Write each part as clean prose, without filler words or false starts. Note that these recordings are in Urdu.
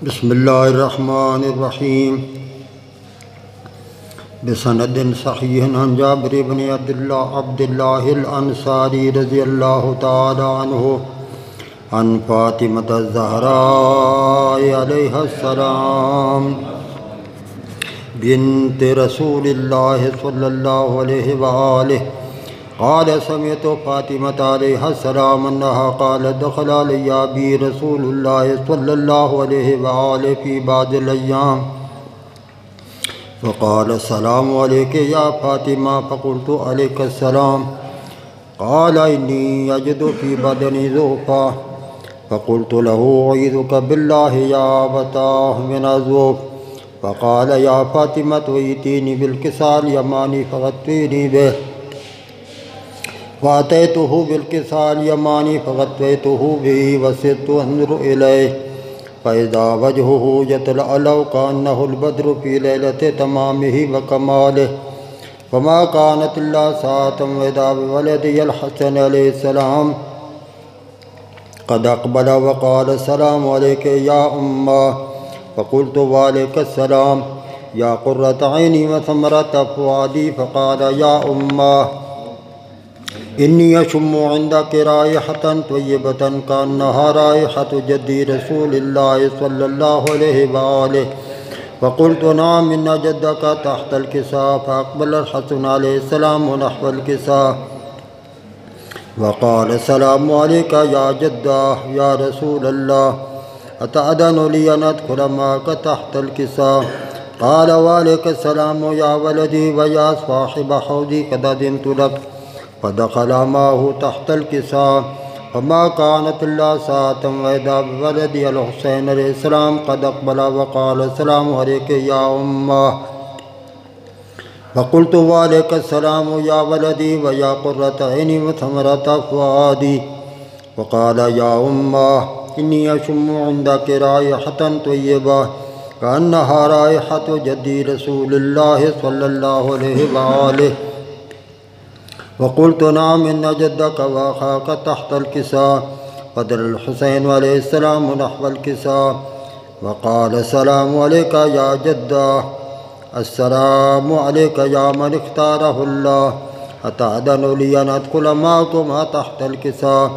بسم اللہ الرحمن الرحیم بسند صحیح عن جابر بن عبد اللہ الانصاری رضی اللہ تعالی عنہ عن فاطمة الزہراء علیہ السلام بنت رسول اللہ صلی اللہ علیہ وآلہ قال سمعت فاطمة علیہ السلام انہا قالت دخل علی ابی رسول اللہ صلی اللہ علیہ وآلہ فی بعض الایام فقال السلام علیک یا فاطمہ فقلت علیک السلام قال انی اجد فی بدنی ضعفا فقلت له اعوذک باللہ یا ابتاه من الضعف فقال یا فاطمة ائتینی بالکساء الیمانی فغطینی بہ فأتيته بالكساء اليماني فغطيته به وصرت أنظر إليه فإذا وجهه يطلع لو كأنه البدر في ليلة تمامه وكماله فما كانت إلا ساعة وإذا بولدي الحسن عليه السلام قد أقبل وقال السلام عليك يا أمه فقلت وعليك السلام يا قرة عيني وثمرة فؤادي فقال يا أمه انی اشم عندک رائحة طیبة کأنها رائحة جدی رسول اللہ صلی اللہ علیہ وآلہ فقلت نعم ان جدک تحت الکساء فاقبل الحسن علیہ السلام نحو الکساء وقال السلام علیک یا جدہ یا رسول اللہ اتأذن لی ان ادخل معك تحت الکساء قال وعلیک السلام یا ولدی ویا صاحب حوضی قد اذنت لک فدخل معه تحت الكساء فما كانت إلا ساعة وإذا بولدي الحسين عليه السلام قد أقبل وقال السلام عليك يا أمه فقلت وعليك السلام يا ولدي ويا قرة عيني وثمرة فؤادي وقال يا أمه إني أشم عندك رائحة طيبة كأنها رائحة جدي رسول الله صلى الله عليه وآله وقلت نعم إن جدك وأخاك تحت الكساء فدر الحسين عليه السلام نحو الكساء وقال السلام عليك يا جدة السلام عليك يا من اختاره الله أتأذن لي أن أدخل معكما تحت الكساء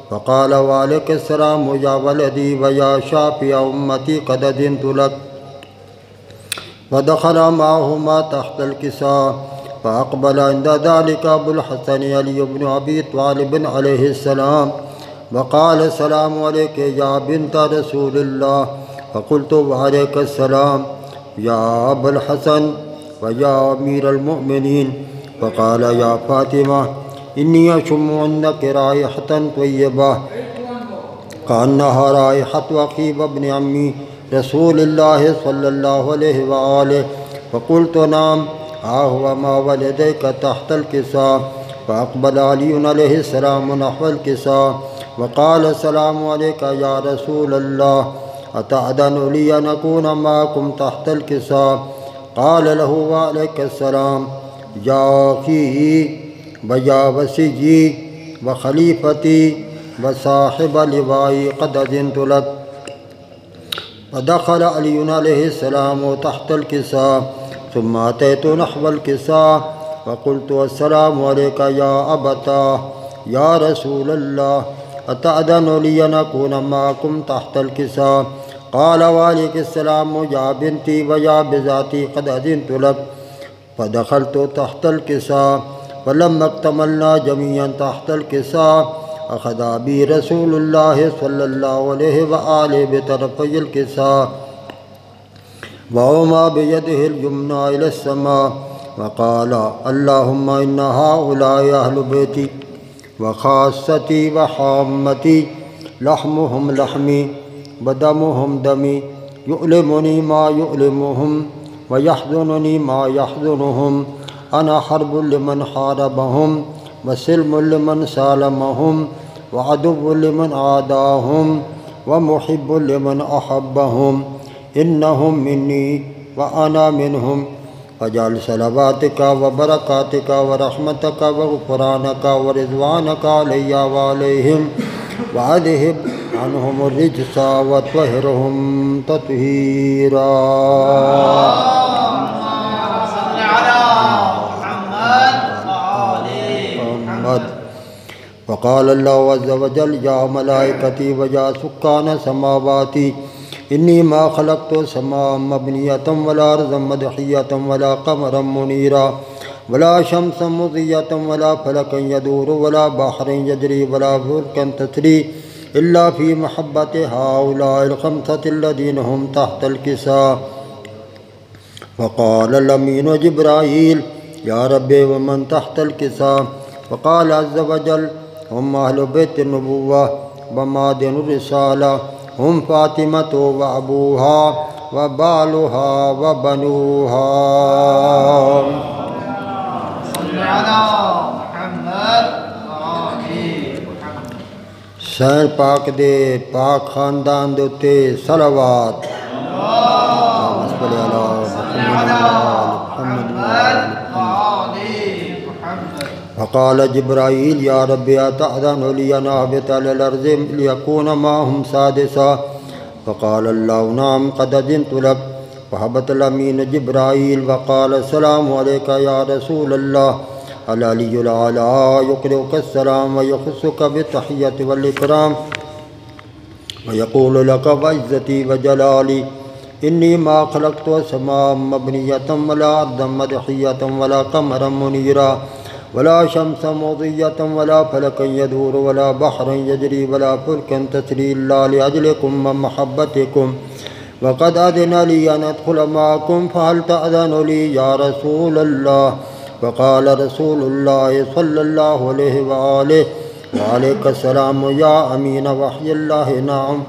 فقال وعليك السلام يا ولدي ويا شافي أمتي قد أذنت لك ودخل معهما تحت الكساء فأقبل عند ذلك أبو الحسن علي بن أبي طالب عليه السلام وقال السلام عليك يا بنت رسول الله فقلت وعليك السلام يا أبا الحسن ويا أمير المؤمنين فقال يا فاطمة إني أشم عندك رائحة طيبة كأنها رائحة أخي وابن عمي رسول الله صلى الله عليه وآله فقلت نعم هو ما ولديك تحت الكساء فأقبل علي عليه السلام نحو الكساء وقال السلام عليك يا رسول الله أتأذن لي أن أكون معكم تحت الكساء قال له وعليك السلام يا أخي ويا وسيجي وخليفتي وصاحب لوائي قد أذنت لك فدخل علي عليه السلام تحت الكساء ثم أتيت نحو الكساء وقلت السلام عليك يا أبتاه يا رسول الله أتأذن لي أن أكون معكم تحت الكساء قال وعليك السلام يا بنتي ويا بذاتي قد أذنت لك فدخلت تحت الكساء فلما اكتملنا جميعا تحت الكساء أخذ أبي رسول الله صلى الله عليه وآله بطرفي الكساء وأومى بيده اليمنى إلى السماء وقال اللهم إن هؤلاء أهل بيتي وخاصتي وحامتي لحمهم لحمي ودمهم دمي يؤلمني ما يؤلمهم ويحزنني ما يحزنهم أنا حرب لمن حاربهم وسلم لمن سالمهم وعدو لمن عاداهم ومحب لمن أحبهم إنهم مني وأنا منهم فاجعل صلواتك وبركاتك ورحمتك وغفرانك ورضوانك علي وعليهم وأذهب عنهم الرجس وطهرهم تطهيرا. صل على محمد وآل محمد. وقال الله عز وجل يا ملائكتي ويا سكان سماواتي إني ما خلقت سماء مبنية ولا أرضا مدحية ولا قمرا منيرا ولا شمسا مضية ولا فلكا يدور ولا بحر يجري ولا فلكا تسري إلا في محبة هؤلاء الخمسة الذين هم تحت الكساء. فقال الأمين جبرائيل يا ربي ومن تحت الكساء؟ فقال عز وجل هم أهل بيت النبوة ومعدن الرسالة هم فاطمة وأبوها وبالها وبنوها. صل على محمد وآل محمد. سین پاک دے پاک خاندان دے اتے صلوات. اللہم صل علی محمد وآل محمد. فقال جبرائيل يا ربي أتأذن لي أن أهبط على الأرض ليكون معهم سادسا؟ فقال الله نعم قد أذنت لك. فهبط الأمين جبرائيل وقال السلام عليك يا رسول الله. العلي الأعلى يقرئك السلام ويخصك بالتحية والإكرام ويقول لك بعزتي وجلالي إني ما خلقت سماء مبنية ولا أرضا مدحية ولا قمرا منيرا ولا شمسا مضية ولا فلكا يدور ولا بحرا يجري ولا فلكا تسري إلا لأجلكم ومحبتكم وقد أذن لي أن أدخل معكم فهل تأذن لي يا رسول الله؟ فقال رسول الله صلى الله عليه وآله وعليك السلام يا أمين وحي الله. نعم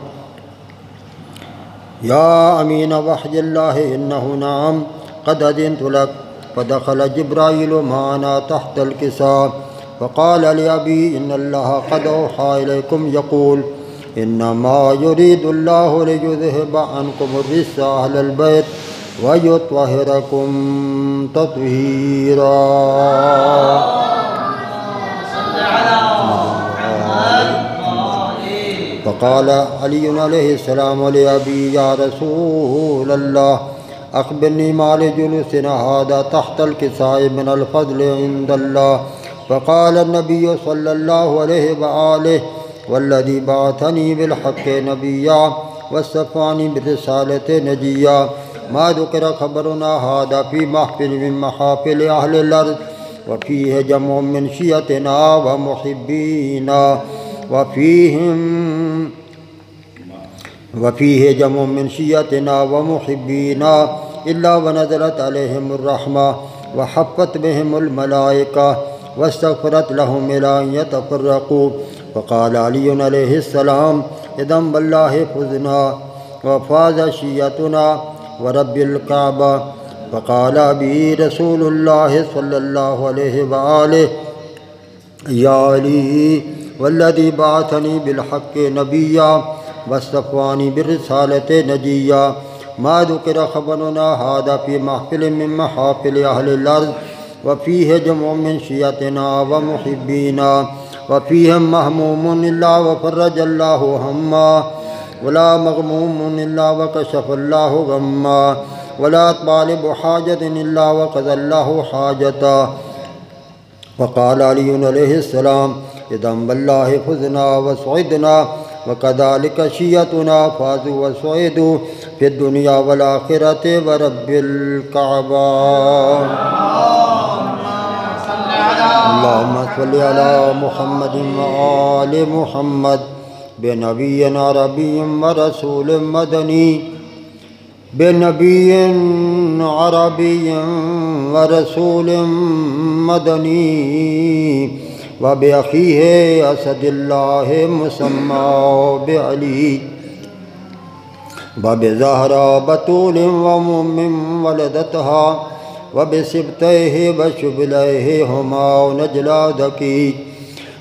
يا أمين وحي الله إنه نعم قد أذنت لك. فدخل جبرائيل معنا تحت الكساء فقال لأبي إن الله قد أوحى إليكم يقول إنما يريد الله ليذهب عنكم الرجس أهل البيت ويطهركم تطهيرا. فقال علي عليه السلام لأبي يا رسول الله أخبرني ما لجلوسنا هذا تحت الكساء من الفضل عند الله. فقال النبي صلى الله عليه وآله والذي بعثني بالحق نبيا واصطفاني بالرسالة نجيا ما ذكر خبرنا هذا في محفل من محافل أهل الأرض وفيه جمع من شيعتنا ومحبينا وفيه جمع من شيعتنا ومحبينا إلا ونزلت عليهم الرحمة وحفت بهم الملائكة واستغفرت لهم إلى أن يتفرقوا. فقال علي عليه السلام إذا بالله فزنا وفاز شيعتنا ورب الكعبة. فقال به رسول الله صلى الله عليه وآله يا علي والذي بعثني بالحق نبيا واصطفاني بالرسالة نجيا ما ذكر خبرنا هذا في محفل من محافل أهل الأرض وفيه جمع من شيعتنا ومحبينا وفيهم مهموم إلا وفرج الله هما ولا مغموم إلا وكشف الله غما ولا طالب حاجة إلا وقضى الله حاجته. وقال علي عليه السلام إذا بالله فزنا وسعدنا وكذلك شيعتنا فازوا وسعدوا في الدنيا والآخرة ورب الكعبة. اللهم صل على محمد وآل محمد بنبي عربي ورسول مدني بنبي عربي ورسول مدني وبأخيه أسد الله مسمى بعلي وبزهرة بتول ومم ولدتها وبسبتيه وشبليه هما ونجلا ذكي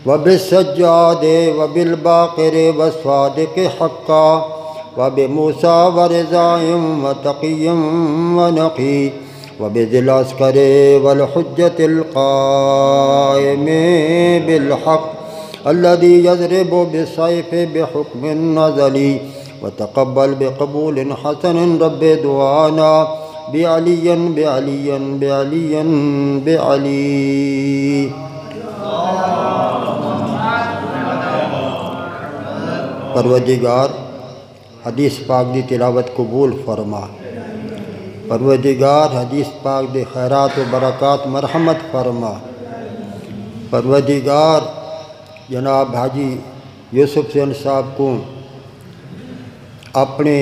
وبالسجاد وبالباقر والصادق حقا وبموسى ورزاء وتقي ونقي وبذي العسكر والحجة القائم بالحق الذي يضرب بالسيف بحكم النزل وتقبل بقبول حسن رب دعانا بعلي بعلي بعلي بعلي. پروردگار حدیث پاک دی تلاوت قبول فرما. پروردگار حدیث پاک دے خیرات و برکات مرحمت فرما. پروردگار جناب حاجی یوسف حسین صاحب کو اپنے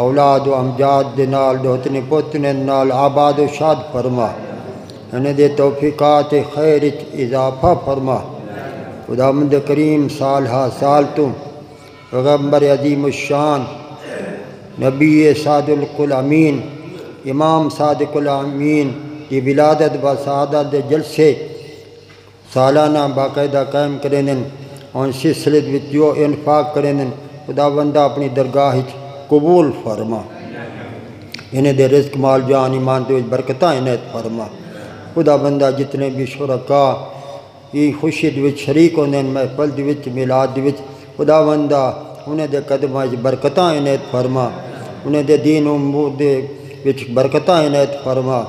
اولاد و امجاد دے نال دوتنے پوتنے نال آباد و شاد فرما. انہیں دے توفیقات خیر اضافہ فرما. خداوند کریم سال ہا سال تو پیغمبر عظیم الشان نبی صادق الامین امام صادق الامین کی ولادت و سعادت دے جلسے سالانہ باقاعدہ قائم کریں اور سلسلے وچ جو انفاق کریں خداوندہ اپنی درگاہ قبول فرما. انہیں دے رزق مال جان ایمان دے برکتاں عنایت فرما. خداوندہ جتنے بھی شرکا یہ خوشی دے وچ شریک ہوندے محفل دے وچ میلاد دے وچ خداوندہ انہیں دے قدماں وچ برکتاں عنایت فرما. انہیں دے دین و امور دے وچ برکتاں عنایت فرما.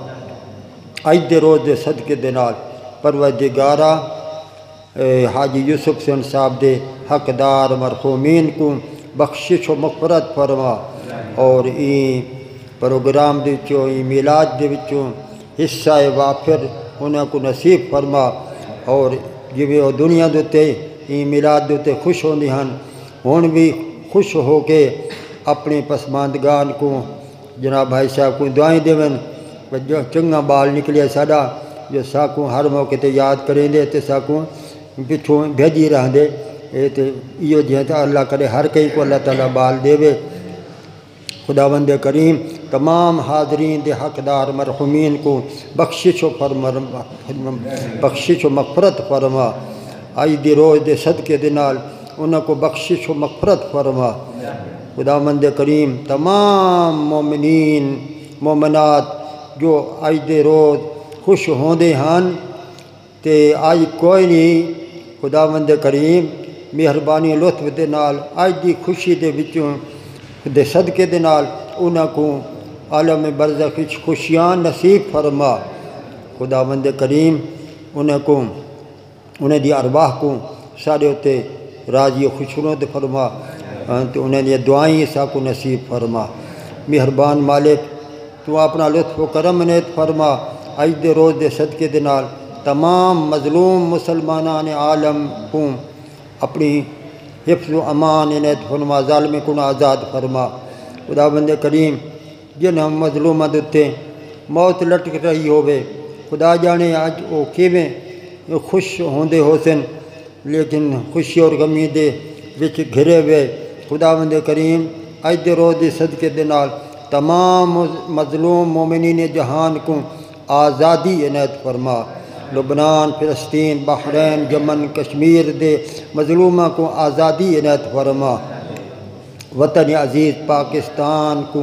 اج دے روز دے صدقے دے نال پروردگارا حاجی یوسف حسین صاحب دے حقدار مرحومین کو بخشش و مغفرت فرما. اور این پروگرام دے وچوں این میلاد دے وچوں حصہ وافر انہاں کو نصیب فرما. اور جویں وہ دنیا دے تے این میلاد دے تے خوش ہوندے ہن ہن بھی خوش ہو کے اپنے پسماندگان کو جناب بھائی صاحب کو دعائیں دیون جو چنگا بال نکلے ساڈا جو ساکو ہر موقع تے یاد کریں دے تے ساکو پچھوں بھیجی رہ دے تے ایو جہاں تے اللہ کرے ہر کئی کو اللہ تعالیٰ بال دے وے. خداوند کریم تمام حاضرین دے حقدار مرحومین کو بخشش و مغفرت فرما. آج دی روز دے صدقے دے نال انہاں کو بخشش و مغفرت فرما. خداوند کریم تمام مومنین مومنات جو آج دے روز خوش ہوندے ہن تے آج کوئی نہیں خداوند کریم مہربانی لطف دے نال آج دی خوشی دے وچوں دے صدقے دے نال انہاں کو عالم برزخ وچ خوشیاں نصیب فرما. خداوند کریم انہیں دی ارواح کو سارے ہوتے راضی و خوشنود فرما. تو انہیں دی دعائیں سا کو نصیب فرما. مہربان مالک تو اپنا لطف و کرم عنایت فرما. اج دے روز دے صدقے دے نال تمام مظلوم مسلمانان عالم کو اپنی حفظ و امان عنایت فرما. ظالم کو آزاد فرما. خداوند کریم جن مظلوماں دے تے موت لٹک رہی ہوئے خدا جانے اج وہ کیویں خوش ہوندے ہو سن لیکن خوشی اور غمی دے وچ گھرے ہوئے. خداوند کریم اج دے روز دے صدقے دے نال تمام مظلوم مومنین جہان کو آزادی عنایت فرما. لبنان فلسطین بحرین یمن کشمیر دے مظلوماں کو آزادی عنایت فرما. وطن عزیز پاکستان کو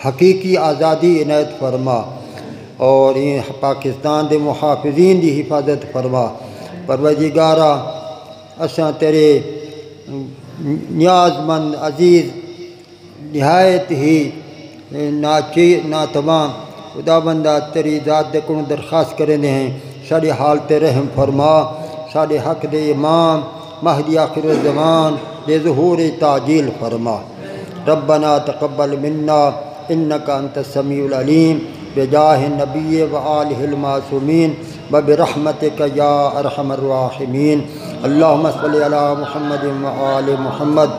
حقیقی آزادی عنایت فرما. اور پاکستان دے محافظین دی حفاظت فرما. پروردگارا اساں تیرے نیاز مند عزیز نہایت ہی ناتواں خداوندہ تیری ذات دے کون درخواست کریں ہیں سارے حال تے رحم فرما. سارے حق دے امام مہدی آخر الزمان دے ظہور تعجیل فرما. ربنا تقبل منا انک انت السمیع العلیم بجاہ النبی وآلہ المعصومین وبرحمتک یا ارحم الراحمین. اللہم صلی علی محمد وآل محمد